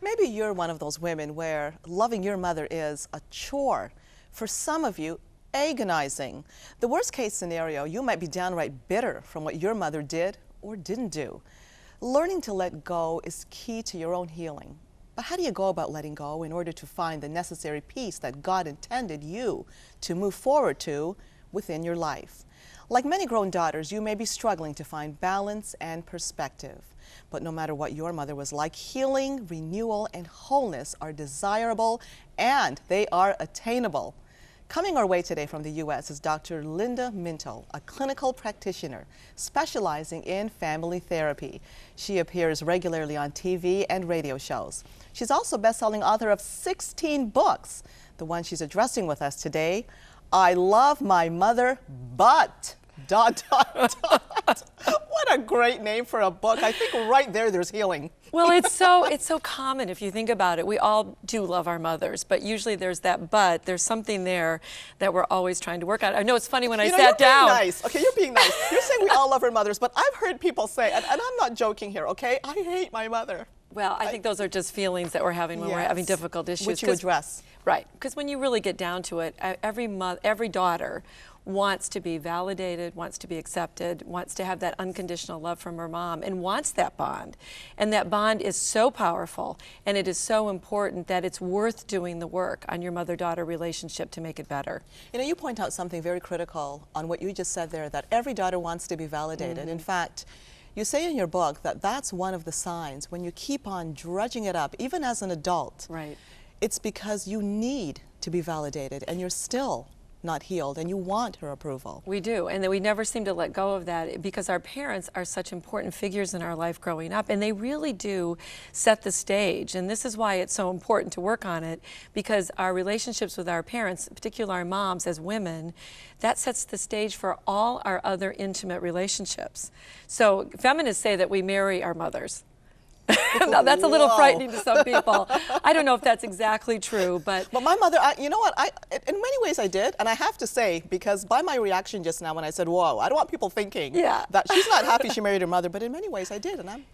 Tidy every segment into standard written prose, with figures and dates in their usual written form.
Maybe you're one of those women where loving your mother is a chore. For some of you, agonizing. The worst case scenario, you might be downright bitter from what your mother did or didn't do. Learning to let go is key to your own healing. But how do you go about letting go in order to find the necessary peace that God intended you to move forward to within your life? Like many grown daughters, you may be struggling to find balance and perspective. But no matter what your mother was like, healing, renewal, and wholeness are desirable and they are attainable. Coming our way today from the U.S. is Dr. Linda Mintle, a clinical practitioner specializing in family therapy. She appears regularly on TV and radio shows. She's also best-selling author of 16 books. The one she's addressing with us today, I Love My Mother, But... ... What a great name for a book. I think right there's healing. Well, it's so common if you think about it. We all do love our mothers, but usually there's that but. There's something there that we're always trying to work on. I know it's funny when I sat down. You're being nice. Okay, you're being nice. You're saying we all love our mothers, but I've heard people say, and I'm not joking here, okay? I hate my mother. Well, I think those are just feelings that we're having when we're having difficult issues. Which you address. Right, because when you really get down to it, every daughter wants to be validated, wants to be accepted, wants to have that unconditional love from her mom, and wants that bond. And that bond is so powerful, and it is so important that it's worth doing the work on your mother-daughter relationship to make it better. You know, you point out something very critical on what you just said there, that every daughter wants to be validated. In fact, you say in your book that that's one of the signs when you keep on drudging it up, even as an adult. Right. It's because you need to be validated, and you're still not healed, and you want her approval. We do, and then we never seem to let go of that because our parents are such important figures in our life growing up, and they really do set the stage. And this is why it's so important to work on it, because our relationships with our parents, particularly our moms as women, that sets the stage for all our other intimate relationships. So feminists say that we marry our mothers. Now, that's a little frightening to some people. I don't know if that's exactly true, but my mother, you know what, in many ways I did, and I have to say, because by my reaction just now when I said, whoa, I don't want people thinking that she's not happy she married her mother, but in many ways I did, and I'm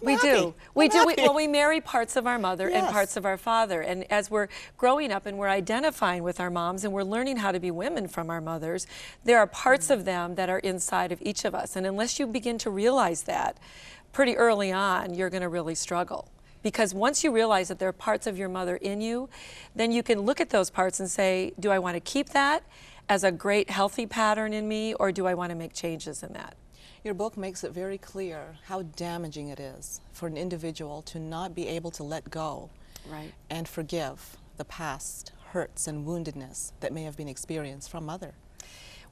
happy. Well, we marry parts of our mother and parts of our father, and as we're growing up and we're identifying with our moms and we're learning how to be women from our mothers, there are parts of them that are inside of each of us, and unless you begin to realize that pretty early on, you're going to really struggle. Because once you realize that there are parts of your mother in you, then you can look at those parts and say, do I want to keep that as a great healthy pattern in me, or do I want to make changes in that? Your book makes it very clear how damaging it is for an individual to not be able to let go and forgive the past hurts and woundedness that may have been experienced from mother.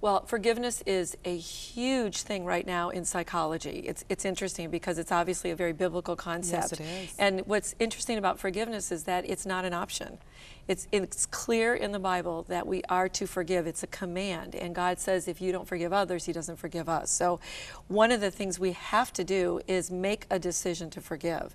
Well, forgiveness is a huge thing right now in psychology. It's interesting because it's obviously a very biblical concept. Yes, it is. And what's interesting about forgiveness is that it's not an option. It's clear in the Bible that we are to forgive. It's a command. And God says if you don't forgive others, He doesn't forgive us. So one of the things we have to do is make a decision to forgive.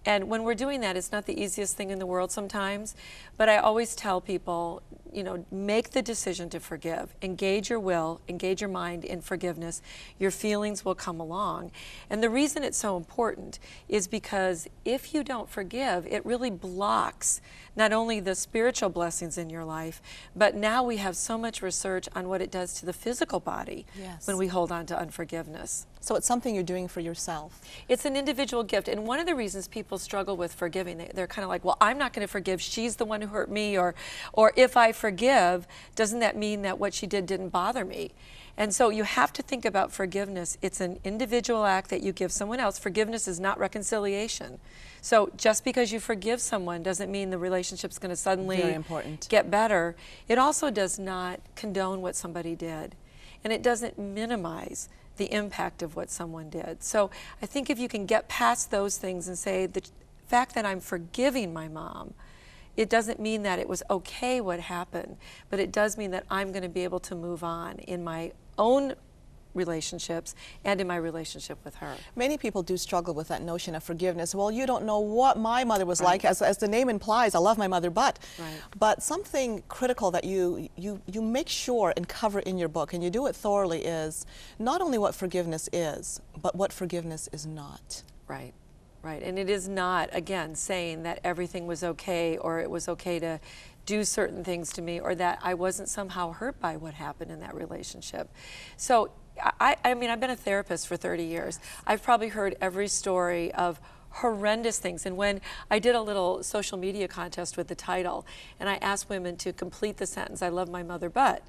And when we're doing that, it's not the easiest thing in the world sometimes. But I always tell people, you know, make the decision to forgive. Engage your will, engage your mind in forgiveness. Your feelings will come along. And the reason it's so important is because if you don't forgive, it really blocks not only the spiritual blessings in your life, but now we have so much research on what it does to the physical body when we hold on to unforgiveness. So it's something you're doing for yourself. It's an individual gift, and one of the reasons people struggle with forgiving, they're kind of like, well, I'm not going to forgive, she's the one who hurt me, or if I forgive, doesn't that mean that what she did didn't bother me? And so you have to think about forgiveness. It's an individual act that you give someone else. Forgiveness is not reconciliation. So just because you forgive someone doesn't mean the relationship's going to suddenly get better. It also does not condone what somebody did, and it doesn't minimize the impact of what someone did. So I think if you can get past those things and say the fact that I'm forgiving my mom, it doesn't mean that it was okay what happened, but it does mean that I'm going to be able to move on in my own relationships and in my relationship with her. Many people do struggle with that notion of forgiveness. Well, you don't know what my mother was like, as the name implies, I love my mother, but something critical that you make sure and cover in your book, and you do it thoroughly, is not only what forgiveness is, but what forgiveness is not. Right. Right, and it is not, again, saying that everything was okay or it was okay to do certain things to me or that I wasn't somehow hurt by what happened in that relationship. So, I mean, I've been a therapist for 30 years. I've probably heard every story of horrendous things. And when I did a little social media contest with the title, and I asked women to complete the sentence, "I love my mother, but,"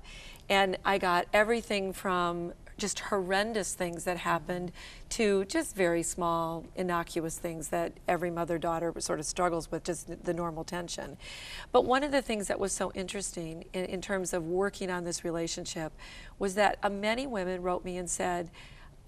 and I got everything from just horrendous things that happened to just very small, innocuous things that every mother-daughter sort of struggles with, just the normal tension. But one of the things that was so interesting in terms of working on this relationship was that many women wrote me and said,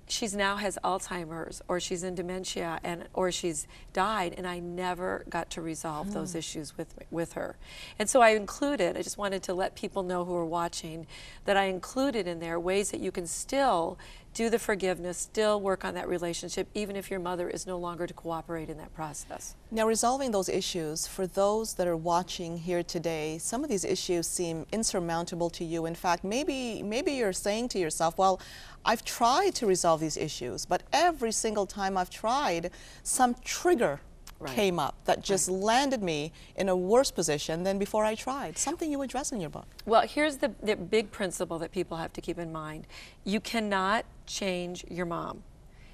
she's now has Alzheimer's, or she's in dementia, or she's died, and I never got to resolve those issues with her. And so I just wanted to let people know who are watching that I included in there ways that you can still do the forgiveness, still work on that relationship, even if your mother is no longer to cooperate in that process. Now, resolving those issues, for those that are watching here today, some of these issues seem insurmountable to you. In fact, maybe you're saying to yourself, well, I've tried to resolve these issues, but every single time I've tried, some trigger came up that just landed me in a worse position than before I tried. Something you address in your book. Well, here's the big principle that people have to keep in mind. You cannot change your mom.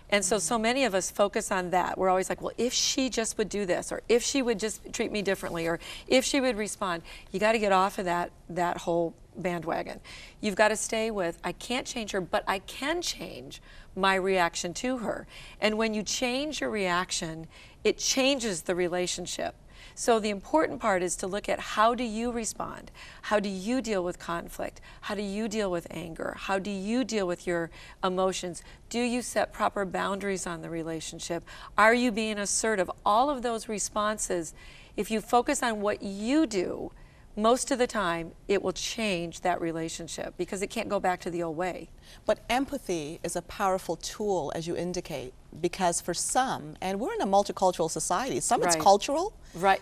And so many of us focus on that. We're always like, well, if she just would do this, or if she would just treat me differently, or if she would respond. You got to get off of that whole bandwagon. You've got to stay with, I can't change her, but I can change my reaction to her. And when you change your reaction, it changes the relationship. So the important part is to look at, how do you respond? How do you deal with conflict? How do you deal with anger? How do you deal with your emotions? Do you set proper boundaries on the relationship? Are you being assertive? All of those responses, if you focus on what you do, most of the time it will change that relationship, because it can't go back to the old way. But empathy is a powerful tool, as you indicate, because for some, and we're in a multicultural society, some it's cultural,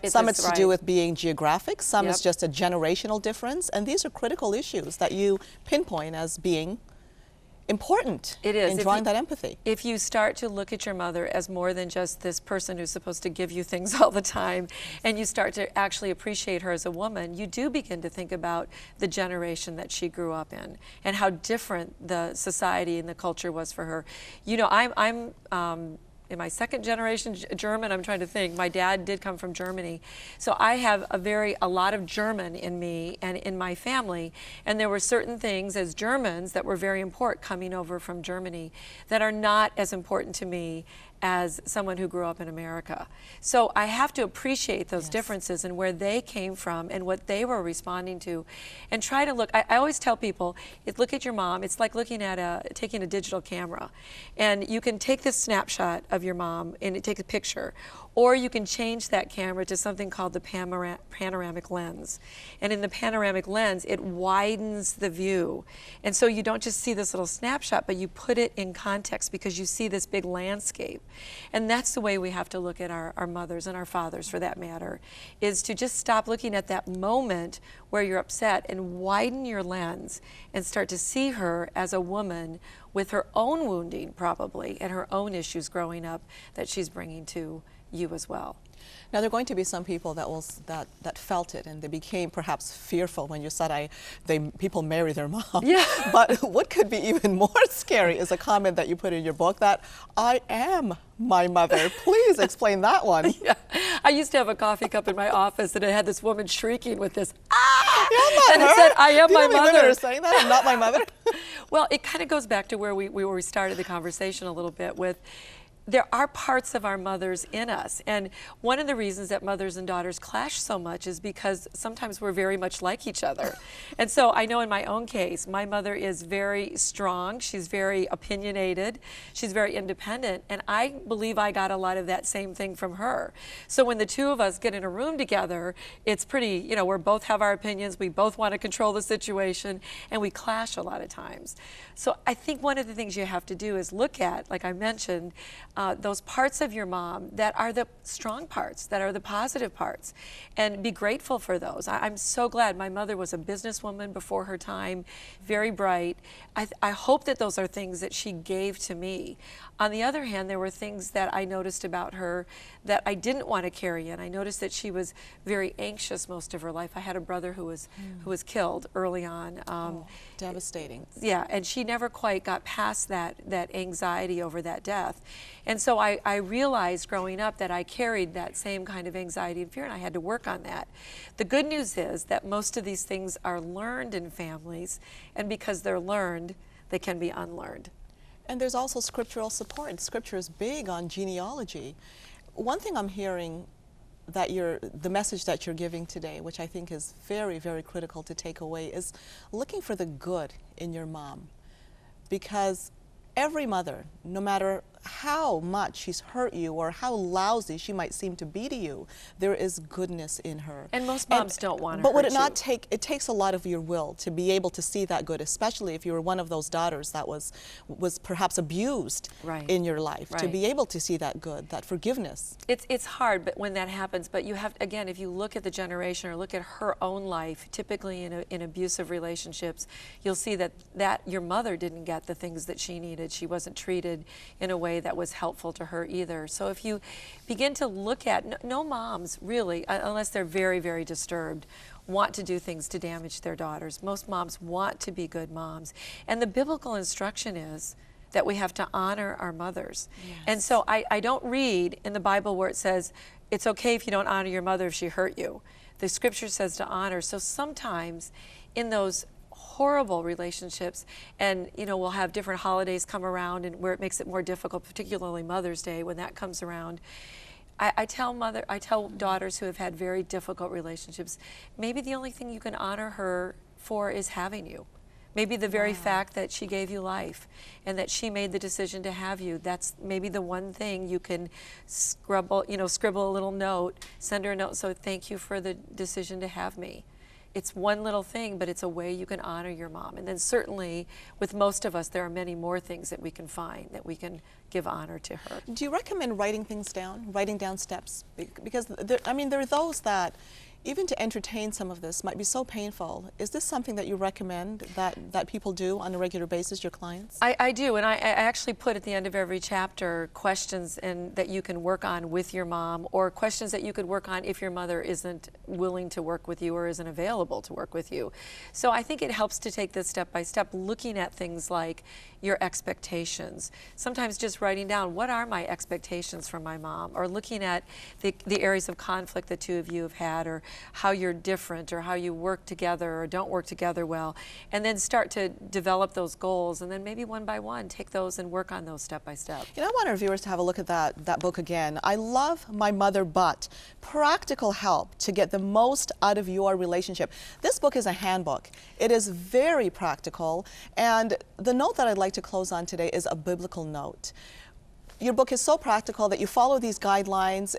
some it's to do with being geographic, some it's just a generational difference, and these are critical issues that you pinpoint as being important in drawing that empathy. If you start to look at your mother as more than just this person who's supposed to give you things all the time, and you start to actually appreciate her as a woman, you do begin to think about the generation that she grew up in and how different the society and the culture was for her. You know, I'm in my second generation German. I'm trying to think. My dad did come from Germany. So I have a lot of German in me and in my family. And there were certain things as Germans that were very important coming over from Germany that are not as important to me as someone who grew up in America. So I have to appreciate those differences and where they came from and what they were responding to, and try to look. I always tell people, look at your mom. It's like looking at taking a digital camera, and you can take this snapshot of your mom and take a picture, or you can change that camera to something called the panoramic lens. And in the panoramic lens, it widens the view. And so you don't just see this little snapshot, but you put it in context because you see this big landscape. And that's the way we have to look at our mothers and our fathers, for that matter, is to just stop looking at that moment where you're upset and widen your lens and start to see her as a woman with her own wounding, probably, and her own issues growing up that she's bringing to you as well. Now, there are going to be some people that felt it, and they became perhaps fearful when you said people marry their mom. Yeah. But what could be even more scary is a comment that you put in your book that I am my mother. Please explain that one. Yeah. I used to have a coffee cup in my office, and it had this woman shrieking with this, and it said, I am my mother. Women are saying that, I'm not my mother. Well, it kind of goes back to where we started the conversation a little bit with, there are parts of our mothers in us. And one of the reasons that mothers and daughters clash so much is because sometimes we're very much like each other. And so I know in my own case, my mother is very strong. She's very opinionated. She's very independent. And I believe I got a lot of that same thing from her. So when the two of us get in a room together, it's pretty, we both have our opinions. We both want to control the situation, and we clash a lot of times. So I think one of the things you have to do is look at, like I mentioned, those parts of your mom that are the strong parts, that are the positive parts, and be grateful for those. I'm so glad my mother was a businesswoman before her time, very bright. I hope that those are things that she gave to me. On the other hand, there were things that I noticed about her that I didn't want to carry in. I noticed that she was very anxious most of her life. I had a brother who was killed early on. Devastating. Yeah, and she never quite got past that anxiety over that death. And so I realized growing up that I carried that same kind of anxiety and fear, and I had to work on that. The good news is that most of these things are learned in families, and because they're learned, they can be unlearned. And there's also scriptural support. Scripture is big on genealogy. One thing I'm hearing that the message that you're giving today, which I think is very, very critical to take away, is looking for the good in your mom. Because every mother, no matter how much she's hurt you or how lousy she might seem to be to you, there is goodness in her. And most moms don't want to But would hurt it not you. take, it takes a lot of your will to be able to see that good, especially if you were one of those daughters that was perhaps abused in your life, to be able to see that good, that forgiveness. It's hard, but when that happens, but you have, again, if you look at the generation or look at her own life, typically in abusive relationships, you'll see that your mother didn't get the things that she needed. She wasn't treated in a way that was helpful to her either. So if you begin to look at, no moms really, unless they're very, very disturbed, want to do things to damage their daughters. Most moms want to be good moms. And the biblical instruction is that we have to honor our mothers. Yes. And so I don't read in the Bible where it says, it's okay if you don't honor your mother if she hurt you. The scripture says to honor. So sometimes in those horrible relationships, and we'll have different holidays come around and where it makes it more difficult, particularly Mother's Day when that comes around. I tell daughters who have had very difficult relationships, maybe the only thing you can honor her for is having you. Maybe the very fact that she gave you life and that she made the decision to have you, that's maybe the one thing you can scribble a little note, send her a note, so thank you for the decision to have me. It's one little thing, but it's a way you can honor your mom. And then certainly, with most of us, there are many more things that we can find that we can give honor to her. Do you recommend writing things down, writing down steps? Because, there are those that, even to entertain some of this, might be so painful. Is this something that you recommend that people do on a regular basis, your clients? I do, and I actually put at the end of every chapter questions that you can work on with your mom, or questions that you could work on if your mother isn't willing to work with you or isn't available to work with you. So I think it helps to take this step by step, looking at things like your expectations. Sometimes just writing down, what are my expectations from my mom? Or looking at the areas of conflict the two of you have had, or how you're different, or how you work together or don't work together well, and then start to develop those goals, and then maybe one by one take those and work on those step by step. I want our viewers to have a look at that book again. I love My Mother But. Practical help to get the most out of your relationship. This book is a handbook. It is very practical, and the note that I'd like to close on today is a biblical note. Your book is so practical that you follow these guidelines.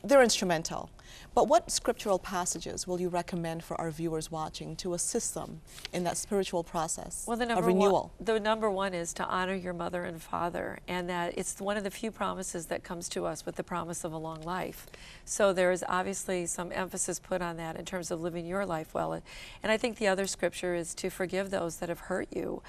They're instrumental. But what scriptural passages will you recommend for our viewers watching to assist them in that spiritual process of renewal? The number one is to honor your mother and father, and that it's one of the few promises that comes to us with the promise of a long life. So there is obviously some emphasis put on that in terms of living your life well. And I think the other scripture is to forgive those that have hurt you.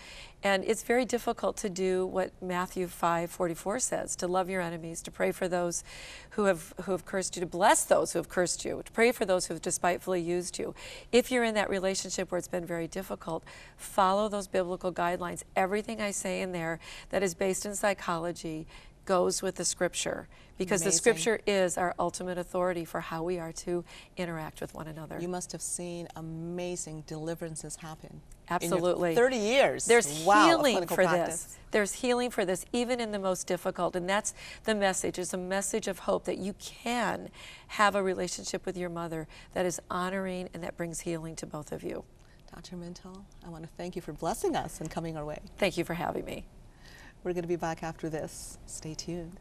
And it's very difficult to do what Matthew 5:44 says, to love your enemies, to pray for those who have cursed you, to bless those who have cursed you, to pray for those who have despitefully used you. If you're in that relationship where it's been very difficult, follow those biblical guidelines. Everything I say in there that is based in psychology goes with the scripture, because the scripture is our ultimate authority for how we are to interact with one another. You must have seen amazing deliverances happen. Absolutely. In your 30 years. There's healing for practice. this. There's healing for this, even in the most difficult. And that's the message. It's a message of hope that you can have a relationship with your mother that is honoring and that brings healing to both of you. Dr. Mintle, I want to thank you for blessing us and coming our way. Thank you for having me. We're going to be back after this. Stay tuned.